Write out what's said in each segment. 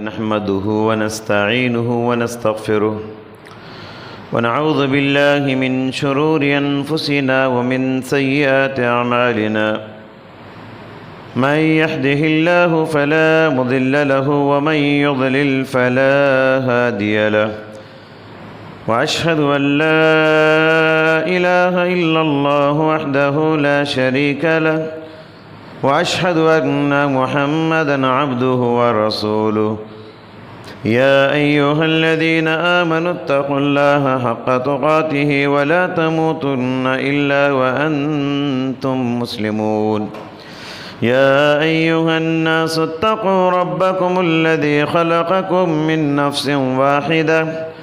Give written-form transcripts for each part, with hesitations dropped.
نحمده ونستعينه ونستغفره ونعوذ بالله من شرور أنفسنا ومن سيئات أعمالنا من يهده الله فلا مضل له ومن يضلل فلا هادي له وأشهد أن لا إله إلا الله وحده لا شريك له وأشهد أن محمدًا عبده ورسوله يا أيها الذين آمنوا اتقوا الله حق تقاته ولا تموتن إلا وأنتم مسلمون يا أيها الناس اتقوا ربكم الذي خلقكم من نفس واحدة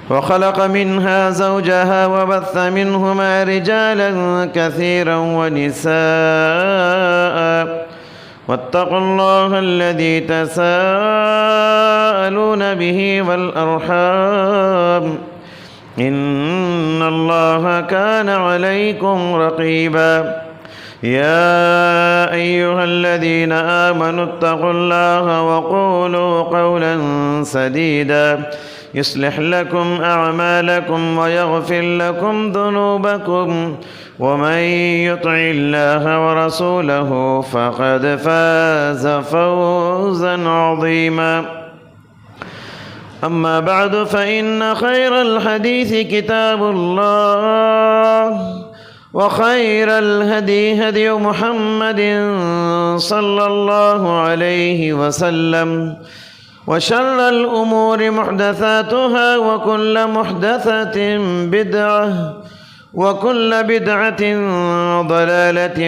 وخلق منها زوجها وبث منهما رجالا كثيرا ونساء واتقوا الله الذي تساءلون به والأرحام إن الله كان عليكم رقيبا يا أيها الذين آمنوا اتقوا الله وقولوا قولا سديدا يصلح لكم أعمالكم ويغفر لكم ذنوبكم ومن يطع الله ورسوله فقد فاز فوزا عظيما أما بعد فإن خير الحديث كتاب الله وخير الهدي هدي محمد صلى الله عليه وسلم وشر الأمور محدثاتها وكل محدثة بدعة وكل بدعة ضلالة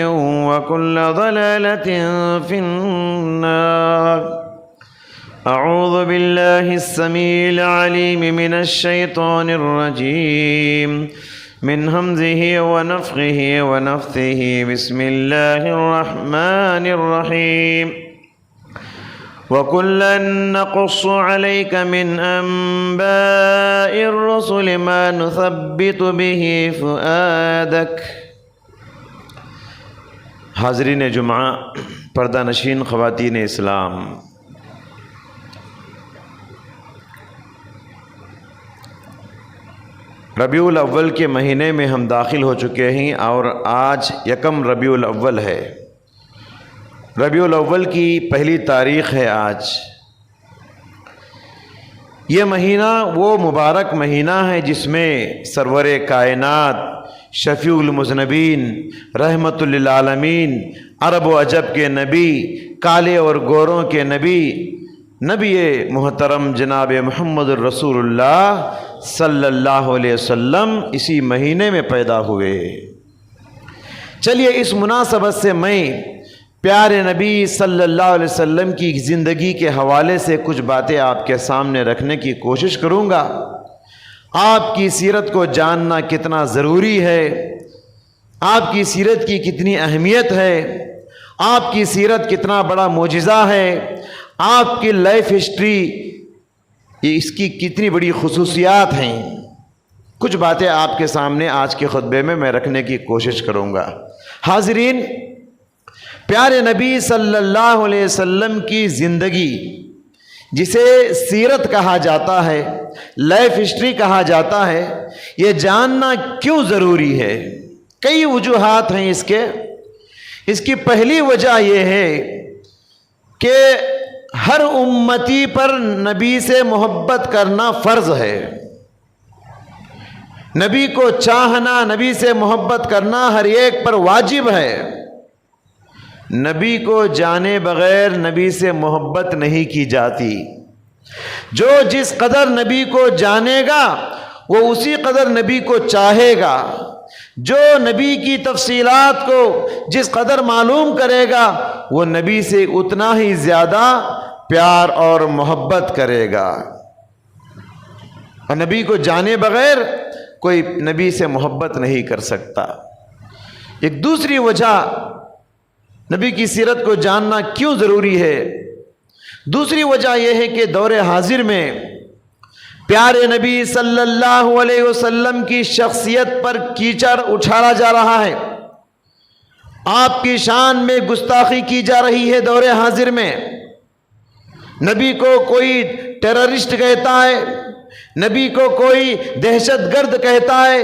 وكل ضلالة في النار أعوذ بالله السميع العليم من الشيطان الرجيم من همزه ونفخه ونفثه بسم الله الرحمن الرحيم وَكُلًّا نَّقُصُّ عَلَيْكَ مِنْ أَنبَاءِ الرُّسُلِ مَا نُثَبِّتُ بِهِ فُؤَادَكَ۔ حاضرین جمعہ، پردہ نشین خواتین اسلام، ربیع الاول کے مہینے میں ہم داخل ہو چکے ہیں اور آج یکم ربیع الاول ہے۔ ربیع الاول کی پہلی تاریخ ہے آج۔ یہ مہینہ وہ مبارک مہینہ ہے جس میں سرور کائنات، شفیع المذنبین، رحمت للعالمین، عرب و عجب کے نبی، کالے اور گوروں کے نبی، نبی محترم جناب محمد الرسول اللہ صلی اللہ علیہ وسلم اسی مہینے میں پیدا ہوئے۔ چلیے اس مناسبت سے میں پیارے نبی صلی اللہ علیہ وسلم کی زندگی کے حوالے سے کچھ باتیں آپ کے سامنے رکھنے کی کوشش کروں گا۔ آپ کی سیرت کو جاننا کتنا ضروری ہے، آپ کی سیرت کی کتنی اہمیت ہے، آپ کی سیرت کتنا بڑا معجزہ ہے، آپ کی لائف ہسٹری اس کی کتنی بڑی خصوصیات ہیں۔ کچھ باتیں آپ کے سامنے آج کے خطبے میں رکھنے کی کوشش کروں گا۔ حاضرین، پیارے نبی صلی اللہ علیہ وسلم کی زندگی، جسے سیرت کہا جاتا ہے، لائف ہسٹری کہا جاتا ہے، یہ جاننا کیوں ضروری ہے؟ کئی وجوہات ہیں اس کی پہلی وجہ یہ ہے کہ ہر امتی پر نبی سے محبت کرنا فرض ہے۔ نبی کو چاہنا، نبی سے محبت کرنا ہر ایک پر واجب ہے۔ نبی کو جانے بغیر نبی سے محبت نہیں کی جاتی۔ جو جس قدر نبی کو جانے گا وہ اسی قدر نبی کو چاہے گا۔ جو نبی کی تفصیلات کو جس قدر معلوم کرے گا وہ نبی سے اتنا ہی زیادہ پیار اور محبت کرے گا۔ اور نبی کو جانے بغیر کوئی نبی سے محبت نہیں کر سکتا۔ ایک دوسری وجہ نبی کی سیرت کو جاننا کیوں ضروری ہے، دوسری وجہ یہ ہے کہ دور حاضر میں پیارے نبی صلی اللہ علیہ وسلم کی شخصیت پر کیچڑ اچھالا جا رہا ہے، آپ کی شان میں گستاخی کی جا رہی ہے دور حاضر میں۔ نبی کو کوئی ٹیررسٹ کہتا ہے، نبی کو کوئی دہشت گرد کہتا ہے،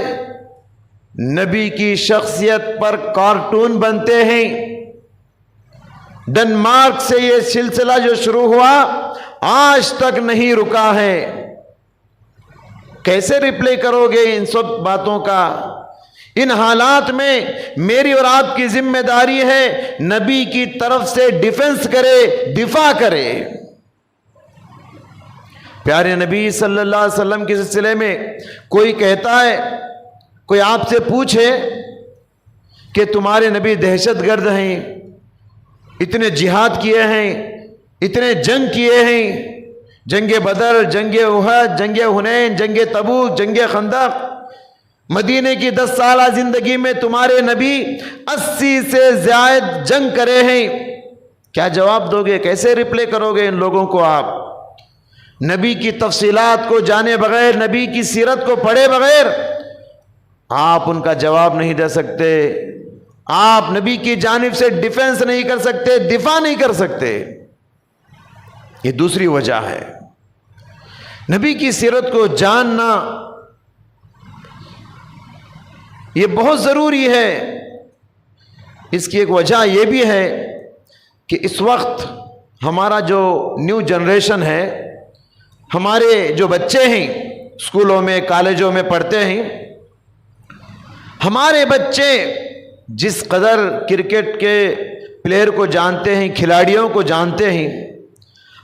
نبی کی شخصیت پر کارٹون بنتے ہیں۔ ڈنمارک سے یہ سلسلہ جو شروع ہوا آج تک نہیں رکا ہے۔ کیسے ریپلے کرو گے ان سب باتوں کا؟ ان حالات میں میری اور آپ کی ذمہ داری ہے نبی کی طرف سے ڈیفنس کرے، دفاع کرے۔ پیارے نبی صلی اللہ علیہ وسلم کے سلسلے میں کوئی کہتا ہے، کوئی آپ سے پوچھے کہ تمہارے نبی دہشت گرد ہیں، اتنے جہاد کیے ہیں، اتنے جنگ کیے ہیں، جنگ بدر، جنگ احد، جنگ حنین، جنگ تبوک، جنگ خندق، مدینے کی 10 سالہ زندگی میں تمہارے نبی 80 سے زائد جنگ کرے ہیں، کیا جواب دو گے؟ کیسے ریپلے کرو گے ان لوگوں کو؟ آپ نبی کی تفصیلات کو جانے بغیر، نبی کی سیرت کو پڑھے بغیر آپ ان کا جواب نہیں دے سکتے، آپ نبی کی جانب سے ڈیفنس نہیں کر سکتے، دفاع نہیں کر سکتے۔ یہ دوسری وجہ ہے۔ نبی کی سیرت کو جاننا یہ بہت ضروری ہے۔ اس کی ایک وجہ یہ بھی ہے کہ اس وقت ہمارا جو نیو جنریشن ہے، ہمارے جو بچے ہیں اسکولوں میں کالجوں میں پڑھتے ہیں، ہمارے بچے جس قدر کرکٹ کے پلیئر کو جانتے ہیں، کھلاڑیوں کو جانتے ہیں،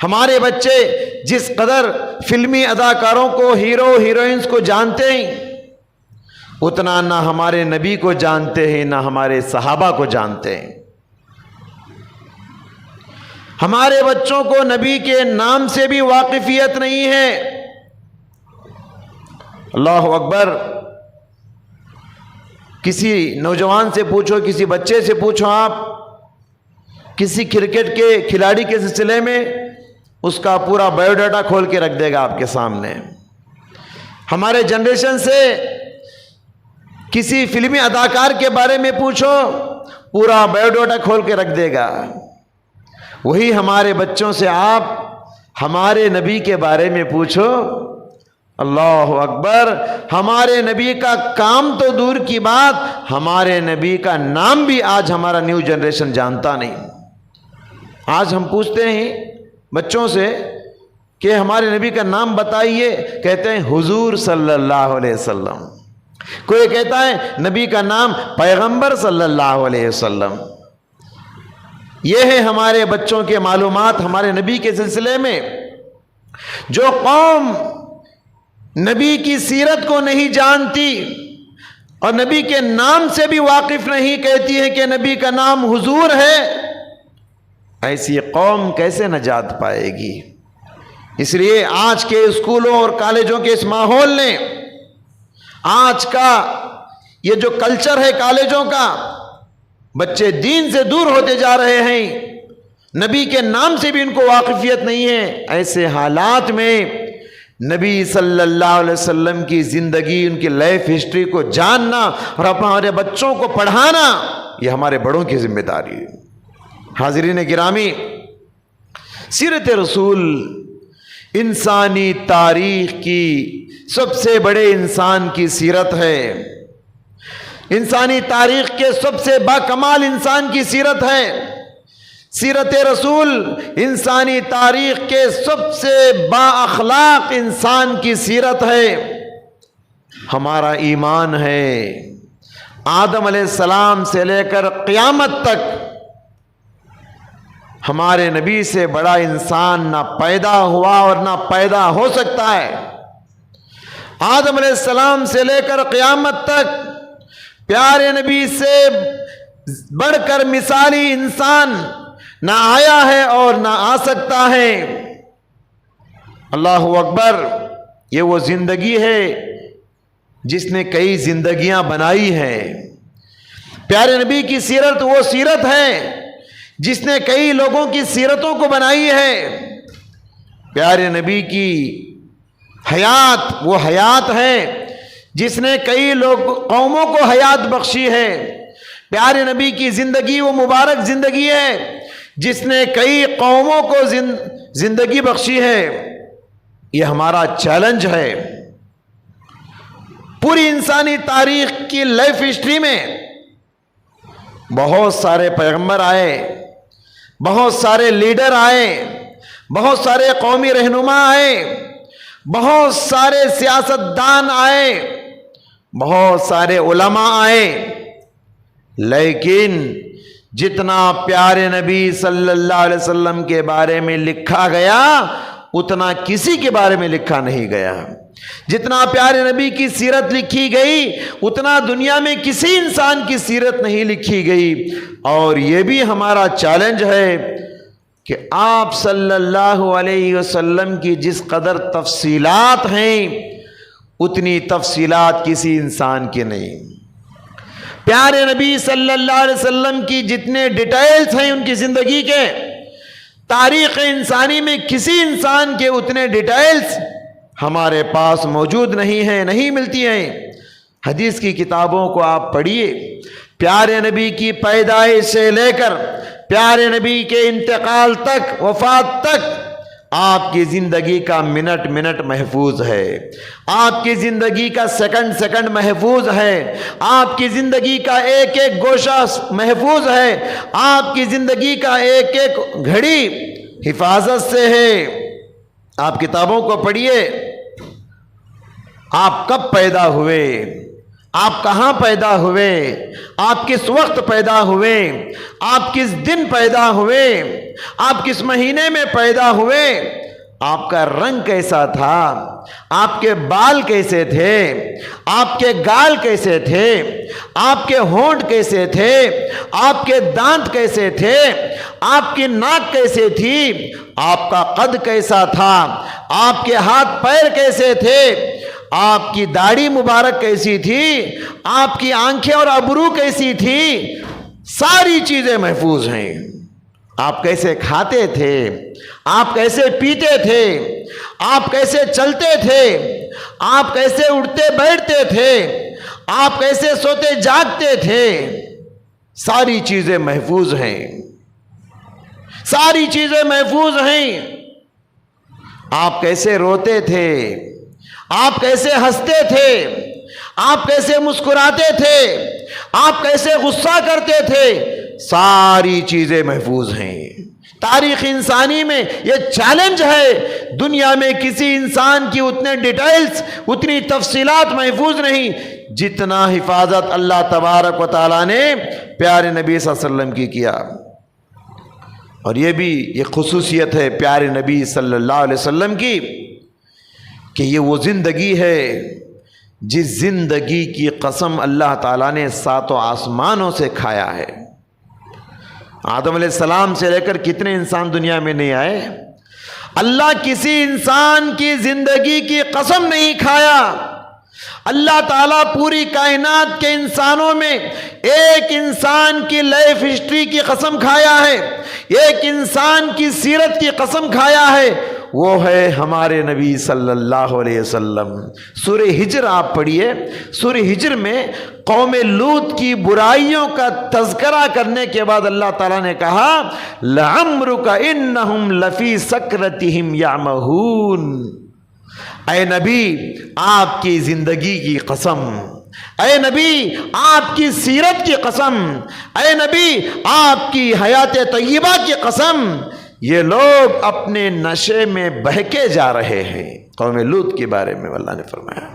ہمارے بچے جس قدر فلمی اداکاروں کو، ہیرو ہیروئنز کو جانتے ہیں، اتنا نہ ہمارے نبی کو جانتے ہیں، نہ ہمارے صحابہ کو جانتے ہیں۔ ہمارے بچوں کو نبی کے نام سے بھی واقفیت نہیں ہے۔ اللہ اکبر! کسی نوجوان سے پوچھو، کسی بچے سے پوچھو، آپ کسی کرکٹ کے کھلاڑی کے سلسلے میں اس کا پورا بایو ڈاٹا کھول کے رکھ دے گا آپ کے سامنے۔ ہمارے جنریشن سے کسی فلمی اداکار کے بارے میں پوچھو، پورا بایو ڈاٹا کھول کے رکھ دے گا۔ وہی ہمارے بچوں سے آپ ہمارے نبی کے بارے میں پوچھو، اللہ اکبر، ہمارے نبی کا کام تو دور کی بات، ہمارے نبی کا نام بھی آج ہمارا نیو جنریشن جانتا نہیں۔ آج ہم پوچھتے ہیں بچوں سے کہ ہمارے نبی کا نام بتائیے، کہتے ہیں حضور صلی اللہ علیہ وسلم۔ کوئی کہتا ہے نبی کا نام پیغمبر صلی اللہ علیہ وسلم۔ یہ ہے ہمارے بچوں کے معلومات ہمارے نبی کے سلسلے میں۔ جو قوم نبی کی سیرت کو نہیں جانتی اور نبی کے نام سے بھی واقف نہیں، کہتی ہے کہ نبی کا نام حضور ہے، ایسی قوم کیسے نجات پائے گی؟ اس لیے آج کے اسکولوں اور کالجوں کے اس ماحول نے، آج کا یہ جو کلچر ہے کالجوں کا، بچے دین سے دور ہوتے جا رہے ہیں، نبی کے نام سے بھی ان کو واقفیت نہیں ہے۔ ایسے حالات میں نبی صلی اللہ علیہ وسلم کی زندگی، ان کی لائف ہسٹری کو جاننا اور ہمارے بچوں کو پڑھانا، یہ ہمارے بڑوں کی ذمہ داری ہے۔ حاضرین گرامی، سیرت رسول انسانی تاریخ کی سب سے بڑے انسان کی سیرت ہے، انسانی تاریخ کے سب سے باکمال انسان کی سیرت ہے۔ سیرت رسول انسانی تاریخ کے سب سے با اخلاق انسان کی سیرت ہے۔ ہمارا ایمان ہے آدم علیہ السلام سے لے کر قیامت تک ہمارے نبی سے بڑا انسان نہ پیدا ہوا اور نہ پیدا ہو سکتا ہے۔ آدم علیہ السلام سے لے کر قیامت تک پیارے نبی سے بڑھ کر مثالی انسان نہ آیا ہے اور نہ آ سکتا ہے۔ اللہ اکبر! یہ وہ زندگی ہے جس نے کئی زندگیاں بنائی ہیں۔ پیارے نبی کی سیرت وہ سیرت ہے جس نے کئی لوگوں کی سیرتوں کو بنائی ہے۔ پیارے نبی کی حیات وہ حیات ہے جس نے کئی قوموں کو حیات بخشی ہے۔ پیارے نبی کی زندگی وہ مبارک زندگی ہے جس نے کئی قوموں کو زندگی بخشی ہے، یہ ہمارا چیلنج ہے۔ پوری انسانی تاریخ کی لائف ہسٹری میں بہت سارے پیغمبر آئے، بہت سارے لیڈر آئے، بہت سارے قومی رہنما آئے، بہت سارے سیاستدان آئے، بہت سارے علماء آئے، لیکن جتنا پیارے نبی صلی اللہ علیہ وسلم کے بارے میں لکھا گیا اتنا کسی کے بارے میں لکھا نہیں گیا۔ جتنا پیارے نبی کی سیرت لکھی گئی اتنا دنیا میں کسی انسان کی سیرت نہیں لکھی گئی۔ اور یہ بھی ہمارا چیلنج ہے کہ آپ صلی اللہ علیہ وسلم کی جس قدر تفصیلات ہیں اتنی تفصیلات کسی انسان کی نہیں۔ پیارے نبی صلی اللہ علیہ وسلم کی جتنے ڈیٹیلز ہیں ان کی زندگی کے، تاریخ انسانی میں کسی انسان کے اتنے ڈیٹیلز ہمارے پاس موجود نہیں ہیں، نہیں ملتی ہیں۔ حدیث کی کتابوں کو آپ پڑھیے، پیارے نبی کی پیدائش سے لے کر پیارے نبی کے انتقال تک، وفات تک آپ کی زندگی کا منٹ منٹ محفوظ ہے، آپ کی زندگی کا سیکنڈ سیکنڈ محفوظ ہے، آپ کی زندگی کا ایک ایک گوشہ محفوظ ہے، آپ کی زندگی کا ایک ایک گھڑی حفاظت سے ہے۔ آپ کتابوں کو پڑھیے، آپ کب پیدا ہوئے، آپ کہاں پیدا ہوئے، آپ کس وقت پیدا ہوئے، آپ کس دن پیدا ہوئے، آپ کس مہینے میں پیدا ہوئے، آپ کا رنگ کیسا تھا، آپ کے بال کیسے تھے، آپ کے گال کیسے تھے، آپ کے ہونٹ کیسے تھے، آپ کے دانت کیسے تھے، آپ کی ناک کیسے تھی، آپ کا قد کیسا تھا، آپ کے ہاتھ پیر کیسے تھے، آپ کی داڑھی مبارک کیسی تھی، آپ کی آنکھیں اور ابرو کیسی تھی، ساری چیزیں محفوظ ہیں۔ آپ کیسے کھاتے تھے، آپ کیسے پیتے تھے، آپ کیسے چلتے تھے، آپ کیسے اٹھتے بیٹھتے تھے، آپ کیسے سوتے جاگتے تھے، ساری چیزیں محفوظ ہیں، ساری چیزیں محفوظ ہیں۔ آپ کیسے روتے تھے، آپ کیسے ہنستے تھے، آپ کیسے مسکراتے تھے، آپ کیسے غصہ کرتے تھے، ساری چیزیں محفوظ ہیں۔ تاریخ انسانی میں یہ چیلنج ہے، دنیا میں کسی انسان کی اتنے ڈیٹیلز، اتنی تفصیلات محفوظ نہیں جتنا حفاظت اللہ تبارک و تعالیٰ نے پیارے نبی صلی اللہ علیہ وسلم کی کیا۔ اور یہ بھی ایک خصوصیت ہے پیارے نبی صلی اللہ علیہ وسلم کی کہ یہ وہ زندگی ہے جس زندگی کی قسم اللہ تعالیٰ نے ساتوں آسمانوں سے کھایا ہے۔ آدم علیہ السلام سے لے کر کتنے انسان دنیا میں نہیں آئے، اللہ کسی انسان کی زندگی کی قسم نہیں کھایا۔ اللہ تعالیٰ پوری کائنات کے انسانوں میں ایک انسان کی لائف ہسٹری کی قسم کھایا ہے، ایک انسان کی سیرت کی قسم کھایا ہے، وہ ہے ہمارے نبی صلی اللہ علیہ وسلم۔ سورہ ہجر آپ پڑھیے، سورہ ہجر میں قوم لوط کی برائیوں کا تذکرہ کرنے کے بعد اللہ تعالیٰ نے کہا لَعَمْرُكَ إِنَّهُمْ لَفِي سَكْرَتِهِمْ يَعْمَهُونَ۔ اے نبی آپ کی زندگی کی قسم، اے نبی آپ کی سیرت کی قسم، اے نبی آپ کی حیات طیبہ کی قسم، یہ لوگ اپنے نشے میں بہکے جا رہے ہیں۔ قوم لوط کے بارے میں اللہ نے فرمایا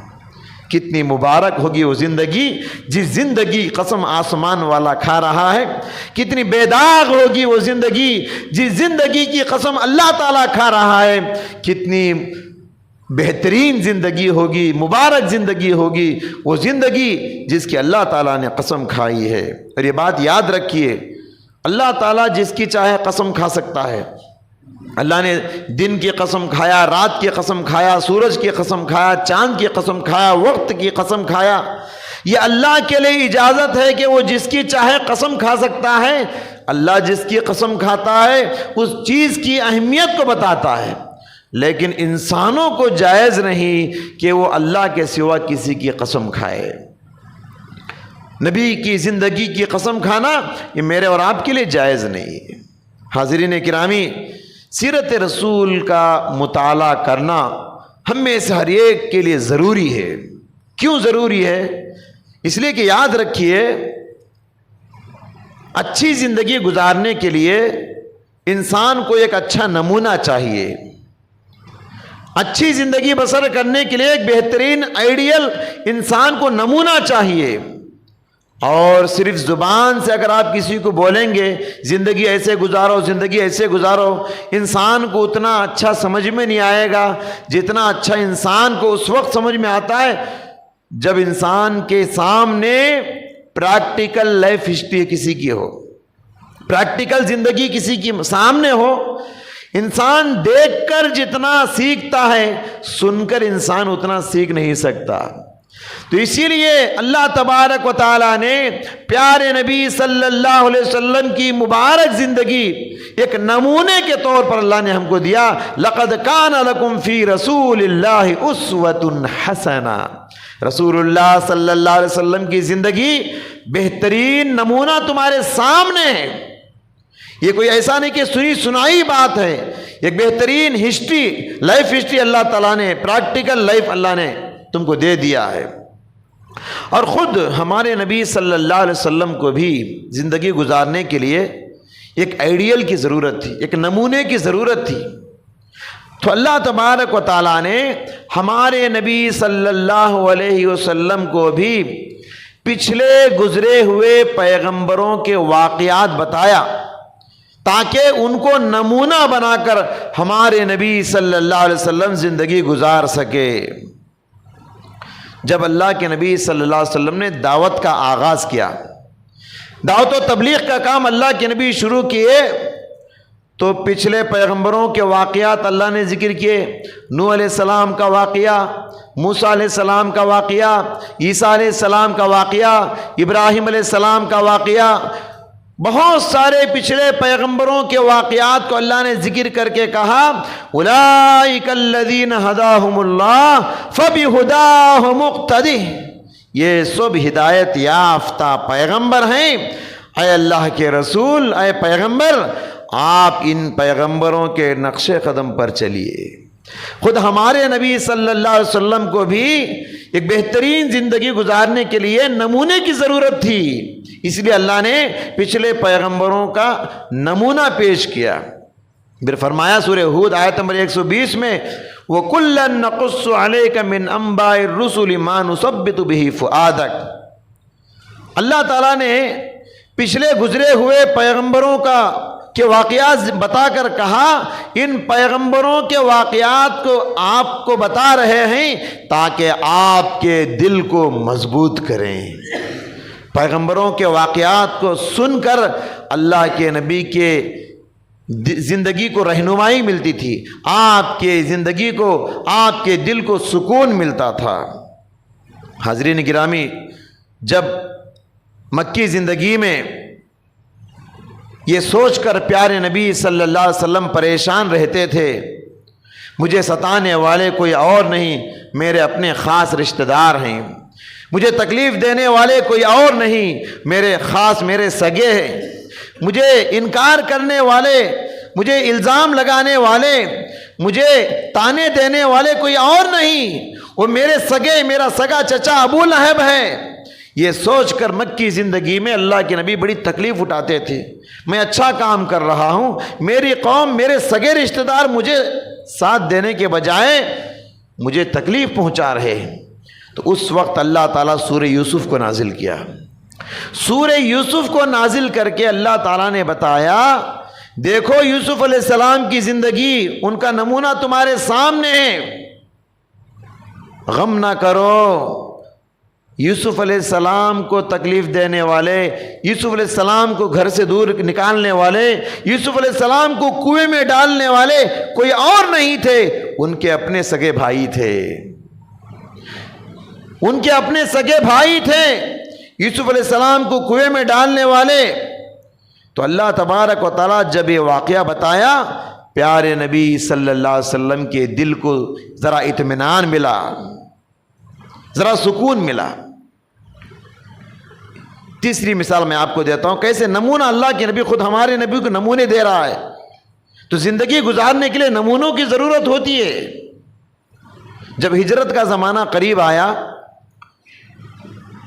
کتنی مبارک ہوگی وہ زندگی جس زندگی قسم آسمان والا کھا رہا ہے، کتنی بے داغ ہوگی وہ زندگی جس زندگی کی قسم اللہ تعالیٰ کھا رہا ہے، کتنی بہترین زندگی ہوگی، مبارک زندگی ہوگی وہ زندگی جس کی اللہ تعالیٰ نے قسم کھائی ہے۔ اور یہ بات یاد رکھیے، اللہ تعالیٰ جس کی چاہے قسم کھا سکتا ہے۔ اللہ نے دن کی قسم کھایا، رات کی قسم کھایا، سورج کی قسم کھایا، چاند کی قسم کھایا، وقت کی قسم کھایا۔ یہ اللہ کے لیے اجازت ہے کہ وہ جس کی چاہے قسم کھا سکتا ہے۔ اللہ جس کی قسم کھاتا ہے اس چیز کی اہمیت کو بتاتا ہے، لیکن انسانوں کو جائز نہیں کہ وہ اللہ کے سوا کسی کی قسم کھائے۔ نبی کی زندگی کی قسم کھانا یہ میرے اور آپ کے لیے جائز نہیں ہے۔ حاضرین کرامی، سیرت رسول کا مطالعہ کرنا ہم میں سے ہر ایک کے لیے ضروری ہے۔ کیوں ضروری ہے؟ اس لیے کہ یاد رکھیے، اچھی زندگی گزارنے کے لیے انسان کو ایک اچھا نمونہ چاہیے۔ اچھی زندگی بسر کرنے کے لیے ایک بہترین آئیڈیل انسان کو نمونہ چاہیے۔ اور صرف زبان سے اگر آپ کسی کو بولیں گے زندگی ایسے گزارو، زندگی ایسے گزارو، انسان کو اتنا اچھا سمجھ میں نہیں آئے گا جتنا اچھا انسان کو اس وقت سمجھ میں آتا ہے جب انسان کے سامنے پریکٹیکل لائف ہسٹری کسی کی ہو، پریکٹیکل زندگی کسی کی سامنے ہو۔ انسان دیکھ کر جتنا سیکھتا ہے، سن کر انسان اتنا سیکھ نہیں سکتا۔ تو اسی لیے اللہ تبارک و تعالیٰ نے پیارے نبی صلی اللہ علیہ وسلم کی مبارک زندگی ایک نمونے کے طور پر اللہ نے ہم کو دیا۔ لَقَدْ كَانَ لَكُمْ فِي رَسُولِ اللَّهِ أُسْوَةٌ حَسَنَةٌ، رسول اللہ صلی اللہ علیہ وسلم کی زندگی بہترین نمونہ تمہارے سامنے ہے۔ یہ کوئی ایسا نہیں کہ سنی سنائی بات ہے، ایک بہترین ہسٹری، لائف ہسٹری اللہ تعالیٰ نے، پریکٹیکل لائف اللہ نے تم کو دے دیا ہے۔ اور خود ہمارے نبی صلی اللہ علیہ وسلم کو بھی زندگی گزارنے کے لیے ایک آئیڈیل کی ضرورت تھی، ایک نمونے کی ضرورت تھی۔ تو اللہ تبارک و تعالیٰ نے ہمارے نبی صلی اللہ علیہ وسلم کو بھی پچھلے گزرے ہوئے پیغمبروں کے واقعات بتایا تاکہ ان کو نمونہ بنا کر ہمارے نبی صلی اللہ علیہ وسلم زندگی گزار سکے۔ جب اللہ کے نبی صلی اللہ علیہ وسلم نے دعوت کا آغاز کیا، دعوت و تبلیغ کا کام اللہ کے نبی شروع کیے، تو پچھلے پیغمبروں کے واقعات اللہ نے ذکر کیے۔ نوح علیہ السلام کا واقعہ، موسیٰ علیہ السلام کا واقعہ، عیسیٰ علیہ السلام کا واقعہ، ابراہیم علیہ السلام کا واقعہ، بہت سارے پچھلے پیغمبروں کے واقعات کو اللہ نے ذکر کر کے کہا اولئک الذین ھداھم اللہ فبھداہ مقتدی، یہ سب ہدایت یافتہ پیغمبر ہیں۔ اے اللہ کے رسول، اے پیغمبر، آپ ان پیغمبروں کے نقش قدم پر چلیے۔ خود ہمارے نبی صلی اللہ علیہ وسلم کو بھی ایک بہترین زندگی گزارنے کے لیے نمونے کی ضرورت تھی، اس لیے اللہ نے پچھلے پیغمبروں کا نمونہ پیش کیا۔ پھر فرمایا سورہ ہود آیت نمبر 120 میں وَكُلًّا نَقُصُّ عَلَيْكَ مِنْ أَنْبَاءِ الرُّسُلِ مَا نُثَبِّتُ بِهِ فُؤَادَكَ، اللہ تعالیٰ نے پچھلے گزرے ہوئے پیغمبروں کے واقعات بتا کر کہا ان پیغمبروں کے واقعات کو آپ کو بتا رہے ہیں تاکہ آپ کے دل کو مضبوط کریں۔ پیغمبروں کے واقعات کو سن کر اللہ کے نبی کے زندگی کو رہنمائی ملتی تھی، آپ کے زندگی کو، آپ کے دل کو سکون ملتا تھا۔ حاضرین گرامی، جب مکی زندگی میں یہ سوچ کر پیارے نبی صلی اللہ علیہ وسلم پریشان رہتے تھے مجھے ستانے والے کوئی اور نہیں، میرے اپنے خاص رشتہ دار ہیں، مجھے تکلیف دینے والے کوئی اور نہیں، میرے سگے ہیں، مجھے انکار کرنے والے، مجھے الزام لگانے والے، مجھے تانے دینے والے کوئی اور نہیں، وہ میرے سگے، میرا سگا چچا ابو لہب ہے۔ یہ سوچ کر مکی زندگی میں اللہ کے نبی بڑی تکلیف اٹھاتے تھے، میں اچھا کام کر رہا ہوں، میری قوم، میرے سگے رشتہ دار مجھے ساتھ دینے کے بجائے مجھے تکلیف پہنچا رہے ہیں۔ تو اس وقت اللہ تعالیٰ سورہ یوسف کو نازل کیا۔ سورہ یوسف کو نازل کر کے اللہ تعالیٰ نے بتایا دیکھو یوسف علیہ السلام کی زندگی، ان کا نمونہ تمہارے سامنے ہے، غم نہ کرو۔ یوسف علیہ السلام کو تکلیف دینے والے، یوسف علیہ السلام کو گھر سے دور نکالنے والے، یوسف علیہ السلام کو کنویں میں ڈالنے والے کوئی اور نہیں تھے، ان کے اپنے سگے بھائی تھے، ان کے اپنے سگے بھائی تھے یوسف علیہ السلام کو کنویں میں ڈالنے والے۔ تو اللہ تبارک و تعالیٰ جب یہ واقعہ بتایا، پیارے نبی صلی اللہ علیہ وسلم کے دل کو ذرا اطمینان ملا، ذرا سکون ملا۔ تیسری مثال میں آپ کو دیتا ہوں کیسے نمونہ اللہ کے نبی خود ہمارے نبی کو نمونے دے رہا ہے۔ تو زندگی گزارنے کے لیے نمونوں کی ضرورت ہوتی ہے۔ جب ہجرت کا زمانہ قریب آیا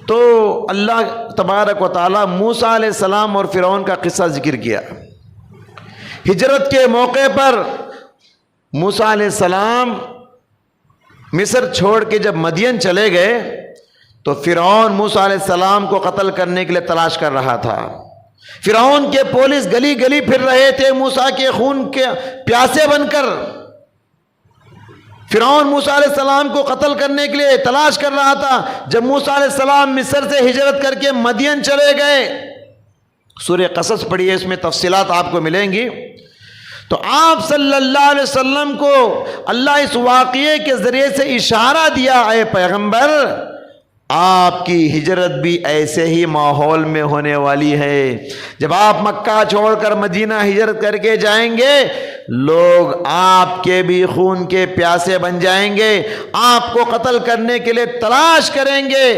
تو اللہ تبارک و تعالیٰ موسیٰ علیہ السلام اور فرعون کا قصہ ذکر کیا۔ ہجرت کے موقع پر موسیٰ علیہ السلام مصر چھوڑ کے جب مدین چلے گئے تو فرعون موسیٰ علیہ السلام کو قتل کرنے کے لیے تلاش کر رہا تھا۔ فرعون کے پولیس گلی گلی پھر رہے تھے موسیٰ کے خون کے پیاسے بن کر۔ فرعون موسیٰ علیہ السلام کو قتل کرنے کے لیے تلاش کر رہا تھا۔ جب موسیٰ علیہ السلام مصر سے ہجرت کر کے مدین چلے گئے، سورہ قصص پڑھیے، اس میں تفصیلات آپ کو ملیں گی، تو آپ صلی اللہ علیہ وسلم کو اللہ اس واقعے کے ذریعے سے اشارہ دیا، اے پیغمبر آپ کی ہجرت بھی ایسے ہی ماحول میں ہونے والی ہے۔ جب آپ مکہ چھوڑ کر مدینہ ہجرت کر کے جائیں گے، لوگ آپ کے بھی خون کے پیاسے بن جائیں گے، آپ کو قتل کرنے کے لیے تلاش کریں گے،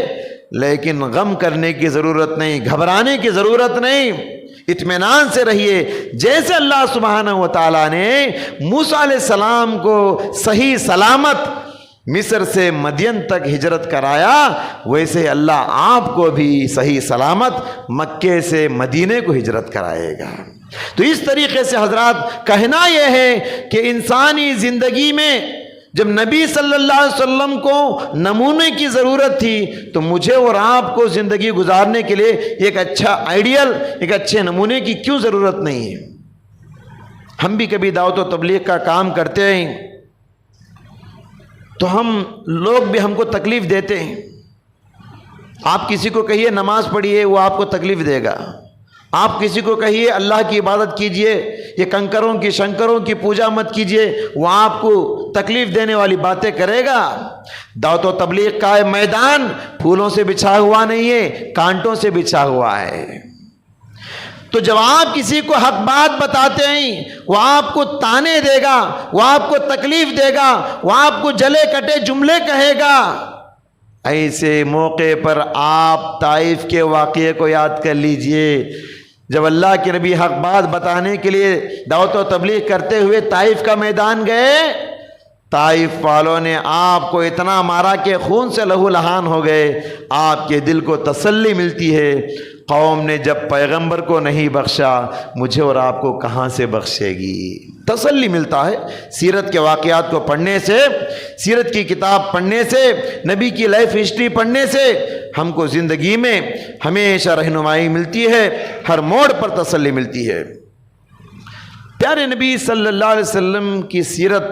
لیکن غم کرنے کی ضرورت نہیں، گھبرانے کی ضرورت نہیں، اطمینان سے رہیے۔ جیسے اللہ سبحانہ و تعالیٰ نے موسیٰ علیہ السلام کو صحیح سلامت مصر سے مدین تک ہجرت کرایا، ویسے اللہ آپ کو بھی صحیح سلامت مکے سے مدینے کو ہجرت کرائے گا۔ تو اس طریقے سے حضرات کہنا یہ ہے کہ انسانی زندگی میں جب نبی صلی اللہ علیہ وسلم کو نمونے کی ضرورت تھی تو مجھے اور آپ کو زندگی گزارنے کے لیے ایک اچھا آئیڈیل، ایک اچھے نمونے کی کیوں ضرورت نہیں ہے؟ ہم بھی کبھی دعوت و تبلیغ کا کام کرتے ہیں تو ہم لوگ بھی ہم کو تکلیف دیتے ہیں۔ آپ کسی کو کہیے نماز پڑھیے، وہ آپ کو تکلیف دے گا۔ آپ کسی کو کہیے اللہ کی عبادت کیجئے، یہ کنکروں کی شنکروں کی پوجا مت کیجئے، وہ آپ کو تکلیف دینے والی باتیں کرے گا۔ دعوت و تبلیغ کا میدان پھولوں سے بچھا ہوا نہیں ہے، کانٹوں سے بچھا ہوا ہے۔ تو جب آپ کسی کو حق بات بتاتے ہیں، وہ آپ کو تانے دے گا، وہ آپ کو تکلیف دے گا، وہ آپ کو جلے کٹے جملے کہے گا۔ ایسے موقع پر آپ طائف کے واقعے کو یاد کر لیجئے۔ جب اللہ کے نبی حق بات بتانے کے لیے دعوت و تبلیغ کرتے ہوئے طائف کا میدان گئے، طائف والوں نے آپ کو اتنا مارا کہ خون سے لہو لہان ہو گئے۔ آپ کے دل کو تسلی ملتی ہے، قوم نے جب پیغمبر کو نہیں بخشا، مجھے اور آپ کو کہاں سے بخشے گی؟ تسلی ملتا ہے سیرت کے واقعات کو پڑھنے سے، سیرت کی کتاب پڑھنے سے، نبی کی لائف ہسٹری پڑھنے سے ہم کو زندگی میں ہمیشہ رہنمائی ملتی ہے، ہر موڑ پر تسلی ملتی ہے۔ پیارے نبی صلی اللہ علیہ وسلم کی سیرت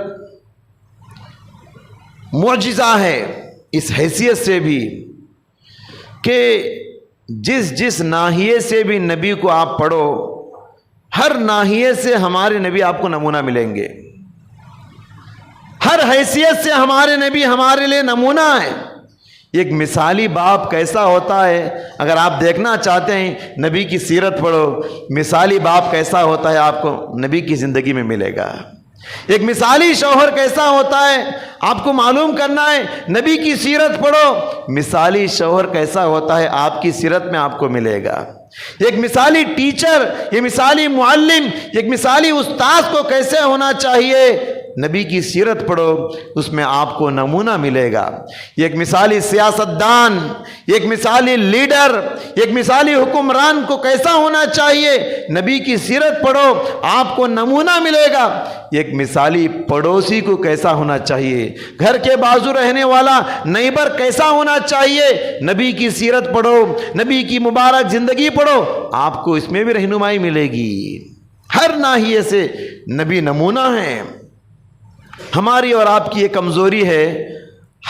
معجزہ ہے اس حیثیت سے بھی کہ جس ناحیے سے بھی نبی کو آپ پڑھو، ہر ناحیے سے ہمارے نبی آپ کو نمونہ ملیں گے، ہر حیثیت سے ہمارے نبی ہمارے لیے نمونہ ہے۔ ایک مثالی باپ کیسا ہوتا ہے، اگر آپ دیکھنا چاہتے ہیں نبی کی سیرت پڑھو، مثالی باپ کیسا ہوتا ہے آپ کو نبی کی زندگی میں ملے گا۔ ایک مثالی شوہر کیسا ہوتا ہے آپ کو معلوم کرنا ہے، نبی کی سیرت پڑھو، مثالی شوہر کیسا ہوتا ہے آپ کی سیرت میں آپ کو ملے گا۔ ایک مثالی ٹیچر، یہ مثالی معلم، ایک مثالی استاد کو کیسے ہونا چاہیے، نبی کی سیرت پڑھو، اس میں آپ کو نمونہ ملے گا۔ ایک مثالی سیاستدان، ایک مثالی لیڈر، ایک مثالی حکمران کو کیسا ہونا چاہیے، نبی کی سیرت پڑھو، آپ کو نمونہ ملے گا۔ ایک مثالی پڑوسی کو کیسا ہونا چاہیے، گھر کے بازو رہنے والا نیبر کیسا ہونا چاہیے، نبی کی سیرت پڑھو، نبی کی مبارک زندگی پڑھو، آپ کو اس میں بھی رہنمائی ملے گی۔ ہر ناحیے سے نبی نمونہ ہیں۔ ہماری اور آپ کی یہ کمزوری ہے،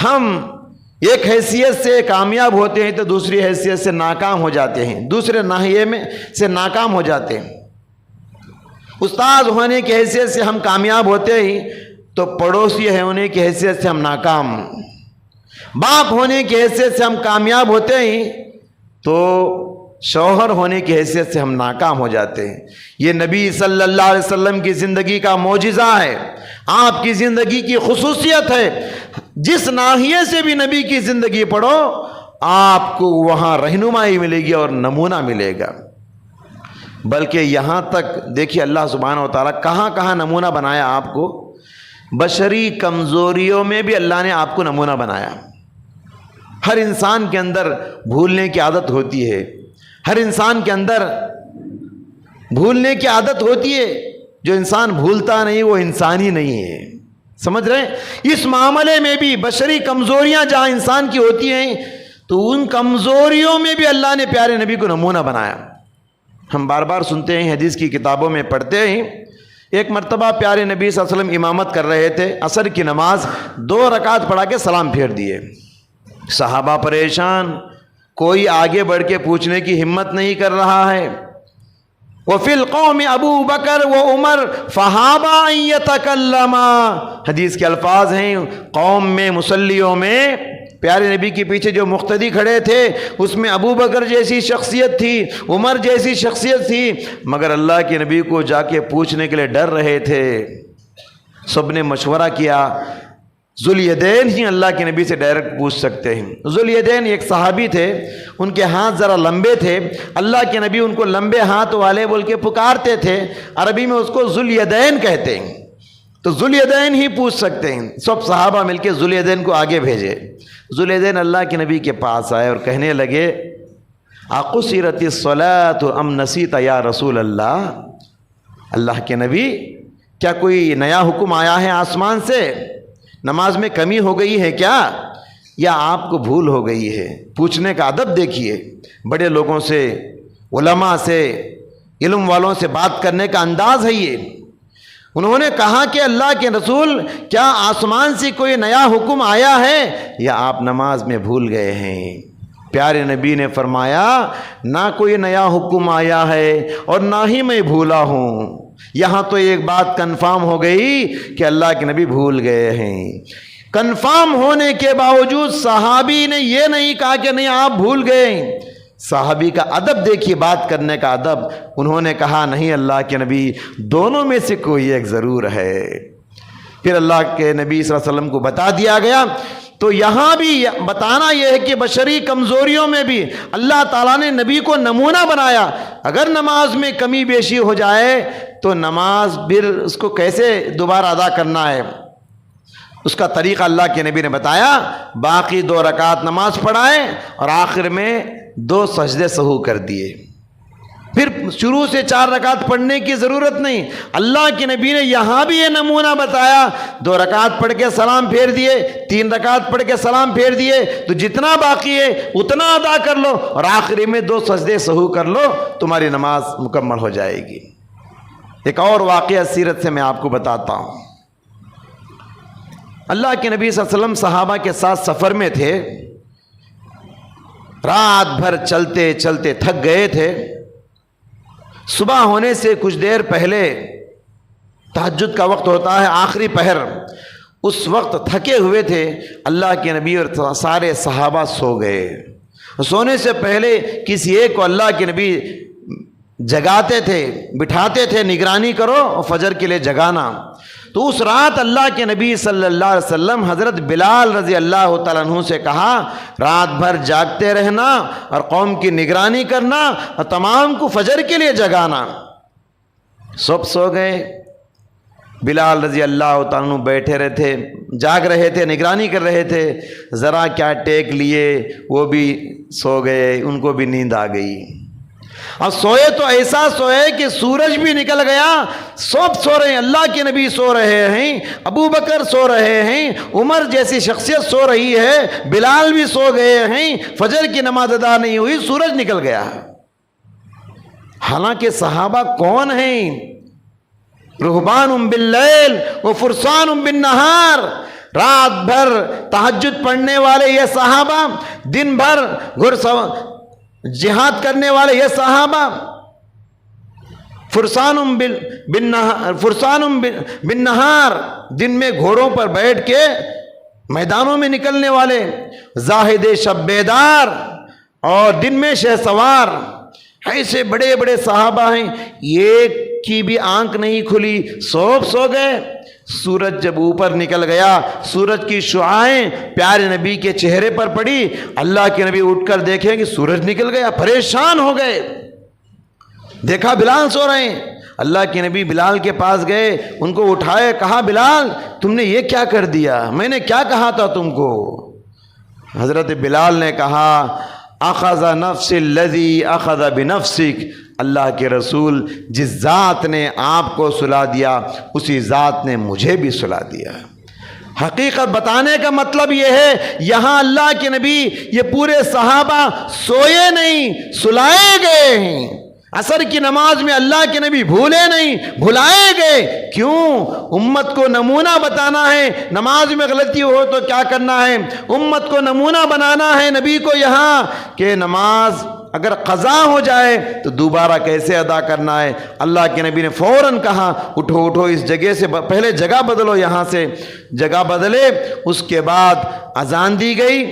ہم ایک حیثیت سے کامیاب ہوتے ہیں تو دوسری حیثیت سے ناکام ہو جاتے ہیں، دوسرے ناحیے میں سے ناکام ہو جاتے ہیں۔ استاد ہونے کی حیثیت سے ہم کامیاب ہوتے ہیں تو پڑوسی ہونے کی حیثیت سے ہم ناکام، باپ ہونے کی حیثیت سے ہم کامیاب ہوتے ہیں تو شوہر ہونے کی حیثیت سے ہم ناکام ہو جاتے ہیں۔ یہ نبی صلی اللہ علیہ وسلم کی زندگی کا معجزہ ہے، آپ کی زندگی کی خصوصیت ہے۔ جس ناحیے سے بھی نبی کی زندگی پڑھو، آپ کو وہاں رہنمائی ملے گی اور نمونہ ملے گا۔ بلکہ یہاں تک دیکھیے اللہ سبحانہ و تعالیٰ کہاں کہاں نمونہ بنایا آپ کو. بشری کمزوریوں میں بھی اللہ نے آپ کو نمونہ بنایا. ہر انسان کے اندر بھولنے کی عادت ہوتی ہے، ہر انسان کے اندر بھولنے کی عادت ہوتی ہے. جو انسان بھولتا نہیں وہ انسان ہی نہیں ہے. سمجھ رہے ہیں؟ اس معاملے میں بھی بشری کمزوریاں جہاں انسان کی ہوتی ہیں تو ان کمزوریوں میں بھی اللہ نے پیارے نبی کو نمونہ بنایا. ہم بار بار سنتے ہیں، حدیث کی کتابوں میں پڑھتے ہیں. ایک مرتبہ پیارے نبی صلی اللہ علیہ وسلم امامت کر رہے تھے، عصر کی نماز 2 رکعت پڑھا کے سلام پھیر دیے. صحابہ پریشان، کوئی آگے بڑھ کے پوچھنے کی ہمت نہیں کر رہا ہے. وَفِي الْقَوْمِ أَبُو بَكْرَ وَعُمَرَ فَهَابَا أَن يَتَكَلَّمَا. حدیث کے الفاظ ہیں، قوم میں مصلیوں میں پیارے نبی کے پیچھے جو مقتدی کھڑے تھے اس میں ابو بکر جیسی شخصیت تھی، عمر جیسی شخصیت تھی، مگر اللہ کے نبی کو جا کے پوچھنے کے لیے ڈر رہے تھے. سب نے مشورہ کیا، ذوالیدین ہی اللہ کے نبی سے ڈائریکٹ پوچھ سکتے ہیں. ذوالیدین ایک صحابی تھے، ان کے ہاتھ ذرا لمبے تھے، اللہ کے نبی ان کو لمبے ہاتھ والے بول کے پکارتے تھے. عربی میں اس کو ذوالیدین کہتے ہیں، تو ذوالیدین ہی پوچھ سکتے ہیں. سب صحابہ مل کے ذوالیدین کو آگے بھیجے. ذوالیدین اللہ کے نبی کے پاس آئے اور کہنے لگے، اقصرت الصلاۃ ام نسیت یا رسول اللہ. اللہ کے نبی، کیا کوئی نیا حکم آیا ہے آسمان سے؟ نماز میں کمی ہو گئی ہے کیا، یا آپ کو بھول ہو گئی ہے؟ پوچھنے کا ادب دیکھیے، بڑے لوگوں سے، علماء سے، علم والوں سے بات کرنے کا انداز ہے یہ. انہوں نے کہا کہ اللہ کے رسول، کیا آسمان سے کوئی نیا حکم آیا ہے یا آپ نماز میں بھول گئے ہیں؟ پیارے نبی نے فرمایا، نہ کوئی نیا حکم آیا ہے اور نہ ہی میں بھولا ہوں. یہاں تو ایک بات کنفرم ہو گئی کہ اللہ کے نبی بھول گئے ہیں. کنفرم ہونے کے باوجود صحابی نے یہ نہیں کہا کہ نہیں آپ بھول گئے. صحابی کا ادب دیکھیے، بات کرنے کا ادب. انہوں نے کہا نہیں اللہ کے نبی، دونوں میں سے کوئی ایک ضرور ہے. پھر اللہ کے نبی صلی اللہ علیہ وسلم کو بتا دیا گیا. تو یہاں بھی بتانا یہ ہے کہ بشری کمزوریوں میں بھی اللہ تعالیٰ نے نبی کو نمونہ بنایا. اگر نماز میں کمی بیشی ہو جائے تو نماز پھر اس کو کیسے دوبارہ ادا کرنا ہے، اس کا طریقہ اللہ کے نبی نے بتایا. باقی 2 رکعت نماز پڑھائے اور آخر میں 2 سجدے سہو کر دیے. پھر شروع سے 4 رکعت پڑھنے کی ضرورت نہیں. اللہ کے نبی نے یہاں بھی یہ نمونہ بتایا. 2 رکعت پڑھ کے سلام پھیر دیے، 3 رکعت پڑھ کے سلام پھیر دیے، تو جتنا باقی ہے اتنا ادا کر لو اور آخری میں 2 سجدے سہو کر لو، تمہاری نماز مکمل ہو جائے گی. ایک اور واقعہ سیرت سے میں آپ کو بتاتا ہوں. اللہ کے نبی صلی اللہ علیہ وسلم صحابہ کے ساتھ سفر میں تھے. رات بھر چلتے چلتے تھک گئے تھے. صبح ہونے سے کچھ دیر پہلے تہجد کا وقت ہوتا ہے، آخری پہر، اس وقت تھکے ہوئے تھے. اللہ کے نبی اور سارے صحابہ سو گئے. سونے سے پہلے کسی ایک کو اللہ کے نبی جگاتے تھے، بٹھاتے تھے، نگرانی کرو اور فجر کے لیے جگانا. تو اس رات اللہ کے نبی صلی اللہ علیہ وسلم حضرت بلال رضی اللہ تعالیٰ عنہ سے کہا، رات بھر جاگتے رہنا اور قوم کی نگرانی کرنا اور تمام کو فجر کے لیے جگانا. سب سو گئے. بلال رضی اللہ تعالیٰ عنہ بیٹھے رہے تھے، جاگ رہے تھے، نگرانی کر رہے تھے. ذرا کیا ٹیک لیے وہ بھی سو گئے، ان کو بھی نیند آ گئی. اور سوئے تو ایسا سوئے کہ سورج بھی نکل گیا. سب سو رہے ہیں، اللہ کے نبی سو رہے ہیں، ابو بکر سو رہے ہیں، عمر جیسی شخصیت سو رہی ہے، بلال بھی سو گئے ہیں. فجر کی نماز ادا نہیں ہوئی، سورج نکل گیا. حالانکہ صحابہ کون ہیں؟ رہبان باللیل و فرسان بالنہار. رات بھر تہجد پڑھنے والے یہ صحابہ، دن بھر جہاد کرنے والے یہ صحابہ. فرسان بالنہار، دن میں گھوڑوں پر بیٹھ کے میدانوں میں نکلنے والے. زاہد شب بیدار، اور دن میں شہ سوار. ایسے بڑے بڑے صحابہ ہیں، ایک کی بھی آنکھ نہیں کھلی، سب سو گئے. سورج جب اوپر نکل گیا، سورج کی شعاعیں پیارے نبی کے چہرے پر پڑی. اللہ کے نبی اٹھ کر دیکھیں کہ سورج نکل گیا، پریشان ہو گئے. دیکھا بلال سو رہے ہیں، اللہ کے نبی بلال کے پاس گئے، ان کو اٹھائے، کہا بلال تم نے یہ کیا کر دیا، میں نے کیا کہا تھا تم کو؟ حضرت بلال نے کہا اخذ نفس الذی اخذ بنفسک، اللہ کے رسول جس ذات نے آپ کو سلا دیا اسی ذات نے مجھے بھی سلا دیا۔ حقیقت بتانے کا مطلب یہ ہے، یہاں اللہ کے نبی یہ پورے صحابہ سوئے نہیں، سلائے گئے ہیں۔ عصر کی نماز میں اللہ کے نبی بھولے نہیں، بھلائے گئے۔ کیوں؟ امت کو نمونہ بتانا ہے، نماز میں غلطی ہو تو کیا کرنا ہے، امت کو نمونہ بنانا ہے نبی کو یہاں، کہ نماز اگر قضا ہو جائے تو دوبارہ کیسے ادا کرنا ہے۔ اللہ کے نبی نے فوراً کہا اٹھو اٹھو، اس جگہ سے پہلے جگہ بدلو، یہاں سے جگہ بدلے۔ اس کے بعد اذان دی گئی،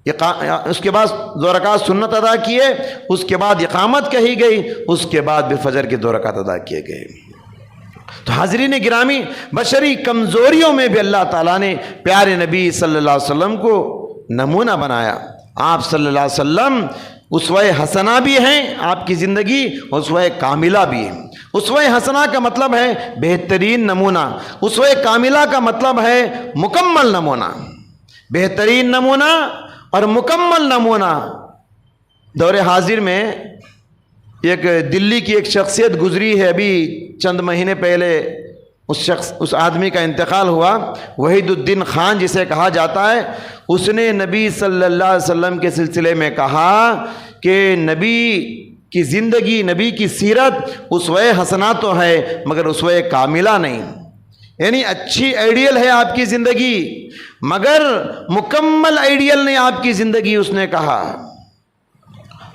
اس کے بعد 2 رکعت سنت ادا کیے، اس کے بعد اقامت کہی گئی، اس کے بعد بھی فجر کی 2 رکعت ادا کیے گئے۔ تو حاضرین گرامی، بشری کمزوریوں میں بھی اللہ تعالیٰ نے پیارے نبی صلی اللہ علیہ وسلم کو نمونہ بنایا۔ آپ صلی اللہ علیہ وسلم اسوہ حسنہ بھی ہیں، آپ کی زندگی اسوہ کاملہ بھی ہے۔ اسوہ حسنہ کا مطلب ہے بہترین نمونہ، اسوہ کاملہ کا مطلب ہے مکمل نمونہ۔ بہترین نمونہ اور مکمل نمونہ۔ دور حاضر میں ایک دلی کی ایک شخصیت گزری ہے، ابھی چند مہینے پہلے اس آدمی کا انتقال ہوا، وحید الدین خان جسے کہا جاتا ہے۔ اس نے نبی صلی اللہ علیہ وسلم کے سلسلے میں کہا کہ نبی کی زندگی، نبی کی سیرت اسوہ حسنہ تو ہے مگر اسوہ کاملہ نہیں، یعنی اچھی آئیڈیل ہے آپ کی زندگی مگر مکمل آئیڈیل نہیں آپ کی زندگی، اس نے کہا۔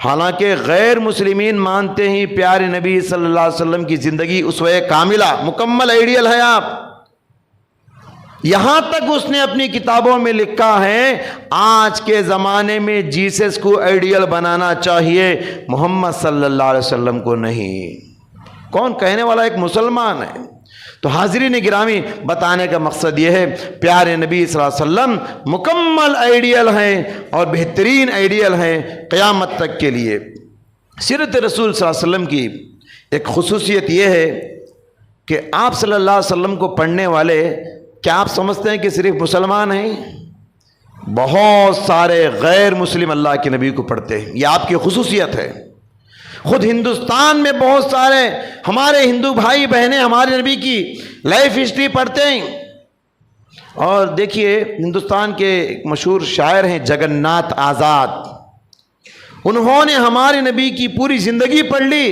حالانکہ غیر مسلمین مانتے ہیں پیارے نبی صلی اللہ علیہ وسلم کی زندگی اسوہ کاملہ، مکمل آئیڈیل ہے آپ۔ یہاں تک اس نے اپنی کتابوں میں لکھا ہے آج کے زمانے میں جیسس کو آئیڈیل بنانا چاہیے، محمد صلی اللہ علیہ وسلم کو نہیں۔ کون کہنے والا؟ ایک مسلمان ہے۔ تو حاضرین گرامی، بتانے کا مقصد یہ ہے پیارے نبی صلی اللہ علیہ وسلم مکمل آئیڈیل ہیں اور بہترین آئیڈیل ہیں قیامت تک کے لیے۔ سیرت رسول صلی اللہ علیہ وسلم کی ایک خصوصیت یہ ہے کہ آپ صلی اللہ علیہ وسلم کو پڑھنے والے، کیا آپ سمجھتے ہیں کہ صرف مسلمان ہیں؟ بہت سارے غیر مسلم اللہ کے نبی کو پڑھتے ہیں، یہ آپ کی خصوصیت ہے۔ خود ہندوستان میں بہت سارے ہمارے ہندو بھائی بہنیں ہمارے نبی کی لائف ہسٹری پڑھتے ہیں۔ اور دیکھیے، ہندوستان کے ایک مشہور شاعر ہیں جگن ناتھ آزاد، انہوں نے ہمارے نبی کی پوری زندگی پڑھ لی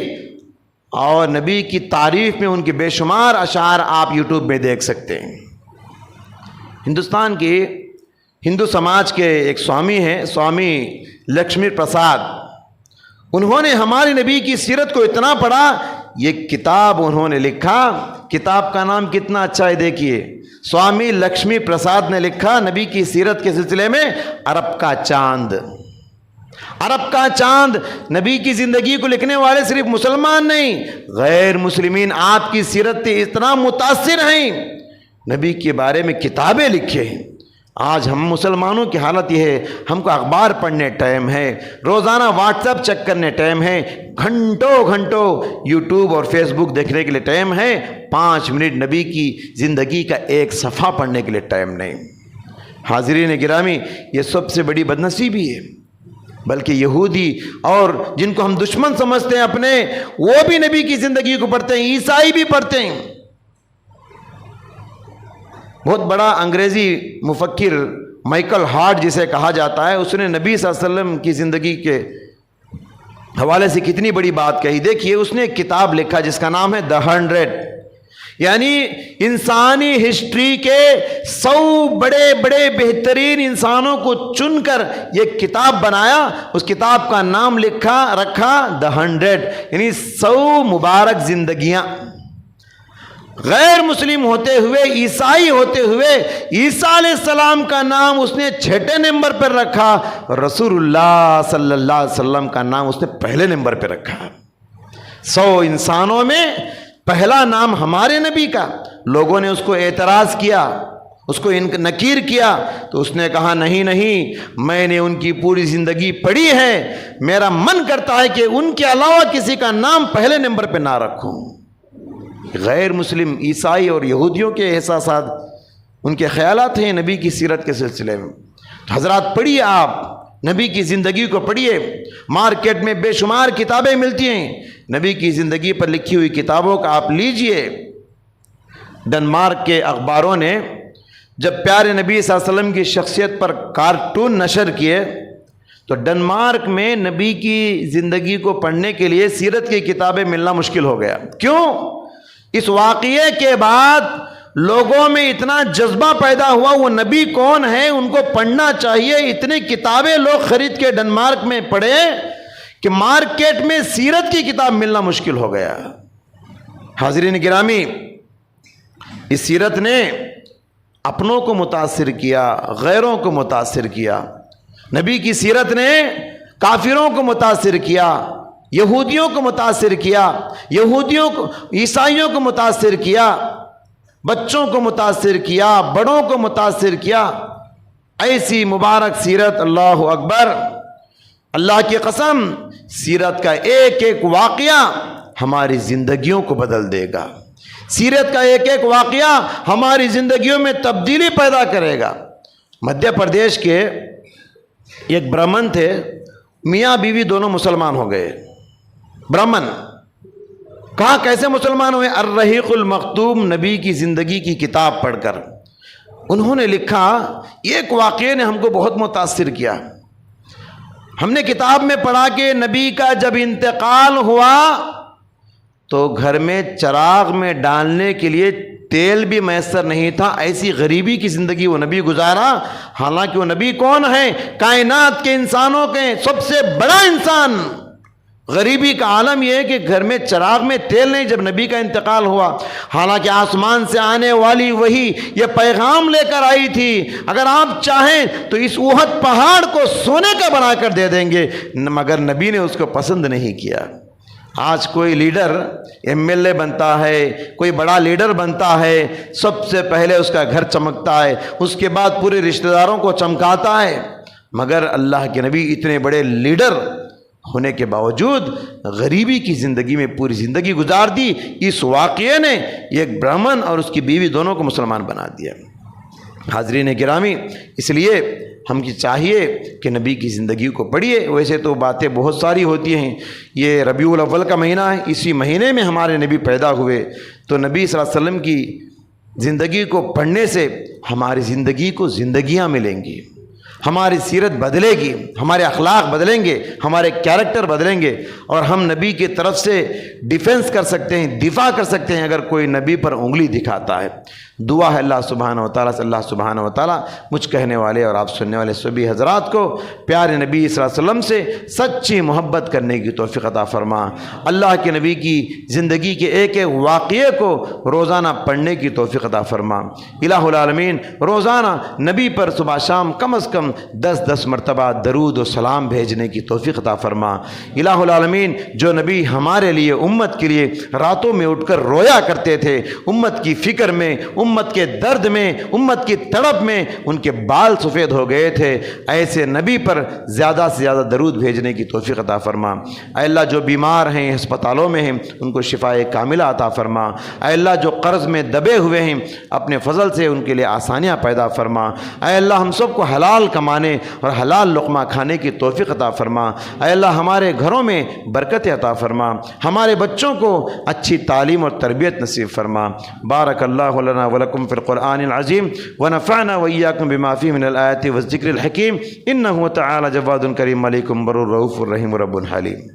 اور نبی کی تعریف میں ان کے بے شمار اشعار آپ یوٹیوب میں دیکھ سکتے ہیں۔ ہندوستان کے ہندو سماج کے ایک سوامی ہیں، سوامی لکشمی پرساد، انہوں نے ہمارے نبی کی سیرت کو اتنا پڑھا، یہ کتاب انہوں نے لکھا۔ کتاب کا نام کتنا اچھا ہے، دیکھیے، سوامی لکشمی پرساد نے لکھا نبی کی سیرت کے سلسلے میں عرب کا چاند۔ عرب کا چاند، نبی کی زندگی کو لکھنے والے صرف مسلمان نہیں، غیر مسلمین آپ کی سیرت سے اتنا متاثر ہیں، نبی کے بارے میں کتابیں لکھے ہیں۔ آج ہم مسلمانوں کی حالت یہ ہے، ہم کو اخبار پڑھنے ٹائم ہے، روزانہ واٹس ایپ چیک کرنے ٹائم ہے، گھنٹوں گھنٹوں یوٹیوب اور فیس بک دیکھنے کے لیے ٹائم ہے، 5 منٹ نبی کی زندگی کا ایک صفحہ پڑھنے کے لیے ٹائم نہیں۔ حاضرین گرامی، یہ سب سے بڑی بدنصیبی ہے۔ بلکہ یہودی اور جن کو ہم دشمن سمجھتے ہیں اپنے، وہ بھی نبی کی زندگی کو پڑھتے ہیں، عیسائی بھی پڑھتے ہیں۔ بہت بڑا انگریزی مفکر مائیکل ہارٹ جسے کہا جاتا ہے، اس نے نبی صلی اللہ علیہ وسلم کی زندگی کے حوالے سے کتنی بڑی بات کہی۔ دیکھیے، اس نے ایک کتاب لکھا جس کا نام ہے The 100، یعنی انسانی ہسٹری کے 100 بڑے بڑے بہترین انسانوں کو چن کر یہ کتاب بنایا۔ اس کتاب کا نام رکھا The 100، یعنی 100 مبارک زندگیاں۔ غیر مسلم ہوتے ہوئے، عیسائی ہوتے ہوئے، عیسیٰ علیہ السلام کا نام اس نے 6 نمبر پر رکھا، رسول اللہ صلی اللہ علیہ وسلم کا نام اس نے پہلے نمبر پہ رکھا۔ 100 انسانوں میں پہلا نام ہمارے نبی کا۔ لوگوں نے اس کو اعتراض کیا، اس کو نکیر کیا تو اس نے کہا نہیں نہیں، میں نے ان کی پوری زندگی پڑھی ہے، میرا من کرتا ہے کہ ان کے علاوہ کسی کا نام پہلے نمبر پہ نہ رکھوں۔ غیر مسلم عیسائی اور یہودیوں کے احساسات، ان کے خیالات ہیں نبی کی سیرت کے سلسلے میں۔ حضرات پڑھیے، آپ نبی کی زندگی کو پڑھیے۔ مارکیٹ میں بے شمار کتابیں ملتی ہیں نبی کی زندگی پر لکھی ہوئی کتابوں کا آپ لیجئے۔ ڈنمارک کے اخباروں نے جب پیارے نبی صلی اللہ علیہ وسلم کی شخصیت پر کارٹون نشر کیے تو ڈنمارک میں نبی کی زندگی کو پڑھنے کے لیے سیرت کی کتابیں ملنا مشکل ہو گیا۔ کیوں؟ اس واقعے کے بعد لوگوں میں اتنا جذبہ پیدا ہوا وہ نبی کون ہے، ان کو پڑھنا چاہیے۔ اتنی کتابیں لوگ خرید کے ڈنمارک میں پڑھے کہ مارکیٹ میں سیرت کی کتاب ملنا مشکل ہو گیا۔ حاضرین گرامی، اس سیرت نے اپنوں کو متاثر کیا، غیروں کو متاثر کیا۔ نبی کی سیرت نے کافروں کو متاثر کیا، یہودیوں کو متاثر کیا، یہودیوں کو، عیسائیوں کو متاثر کیا، بچوں کو متاثر کیا، بڑوں کو متاثر کیا۔ ایسی مبارک سیرت، اللہ اکبر، اللہ کی قسم، سیرت کا ایک ایک واقعہ ہماری زندگیوں کو بدل دے گا۔ سیرت کا ایک ایک واقعہ ہماری زندگیوں میں تبدیلی پیدا کرے گا۔ مدھیہ پردیش کے ایک برہمن تھے، میاں بیوی دونوں مسلمان ہو گئے۔ برہمن کہا کیسے مسلمان ہوئے؟ الرحیق المختوم نبی کی زندگی کی کتاب پڑھ کر انہوں نے لکھا، ایک واقعے نے ہم کو بہت متاثر کیا۔ ہم نے کتاب میں پڑھا کہ نبی کا جب انتقال ہوا تو گھر میں چراغ میں ڈالنے کے لیے تیل بھی میسر نہیں تھا، ایسی غریبی کی زندگی وہ نبی گزارا۔ حالانکہ وہ نبی کون ہے؟ کائنات کے انسانوں کے سب سے بڑا انسان۔ غریبی کا عالم یہ ہے کہ گھر میں چراغ میں تیل نہیں جب نبی کا انتقال ہوا۔ حالانکہ آسمان سے آنے والی وہی یہ پیغام لے کر آئی تھی، اگر آپ چاہیں تو اس احد پہاڑ کو سونے کا بنا کر دے دیں گے، مگر نبی نے اس کو پسند نہیں کیا۔ آج کوئی لیڈر ایم ایل اے بنتا ہے، کوئی بڑا لیڈر بنتا ہے، سب سے پہلے اس کا گھر چمکتا ہے، اس کے بعد پورے رشتہ داروں کو چمکاتا ہے، مگر اللہ کے نبی اتنے بڑے لیڈر ہونے کے باوجود غریبی کی زندگی میں پوری زندگی گزار دی۔ اس واقعے نے ایک برہمن اور اس کی بیوی دونوں کو مسلمان بنا دیا۔ حاضرین گرامی، اس لیے ہم کی چاہیے کہ نبی کی زندگی کو پڑھیے۔ ویسے تو باتیں بہت ساری ہوتی ہیں، یہ ربیع الاول کا مہینہ ہے، اسی مہینے میں ہمارے نبی پیدا ہوئے، تو نبی صلی اللہ علیہ وسلم کی زندگی کو پڑھنے سے ہماری زندگی کو زندگیاں ملیں گی، ہماری سیرت بدلے گی، ہمارے اخلاق بدلیں گے، ہمارے کیریکٹر بدلیں گے، اور ہم نبی کی طرف سے ڈیفنس کر سکتے ہیں، دفاع کر سکتے ہیں اگر کوئی نبی پر انگلی دکھاتا ہے۔ دعا ہے اللہ سبحانہ و تعالیٰ سے، اللہ سبحانہ و تعالیٰ مجھ کہنے والے اور آپ سننے والے سبھی حضرات کو پیارے نبی صلی اللہ علیہ وسلم سے سچی محبت کرنے کی توفیق عطا فرما۔ اللہ کے نبی کی زندگی کے ایک ایک واقعے کو روزانہ پڑھنے کی توفیق عطا فرما۔ الہ العالمین روزانہ نبی پر صبح شام کم از کم 10 مرتبہ درود و سلام بھیجنے کی توفیق عطا فرما۔ الہ العالمین جو نبی ہمارے لیے، امت کے لیے راتوں میں اٹھ کر رویا کرتے تھے، امت کی فکر میں، امت کے درد میں، امت کی تڑپ میں ان کے بال سفید ہو گئے تھے، ایسے نبی پر زیادہ سے زیادہ درود بھیجنے کی توفیق عطا فرما۔ اے اللہ جو بیمار ہیں، ہسپتالوں میں ہیں، ان کو شفائے کاملہ عطا فرما۔ اے اللہ جو قرض میں دبے ہوئے ہیں، اپنے فضل سے ان کے لیے آسانیاں پیدا فرما۔ اے اللہ ہم سب کو حلال کمانے اور حلال لقمہ کھانے کی توفیق عطا فرما۔ اے اللہ ہمارے گھروں میں برکت عطا فرما، ہمارے بچوں کو اچھی تعلیم اور تربیت نصیب فرما۔ بارک اللہ لنا ولکم فی القرآن العظیم ونفعنا وإیاکم بما فیہ من الآیات والذکر الحکیم، انہ تعالی جواد کریم ملیک بر رؤوف رحیم رب حلیم۔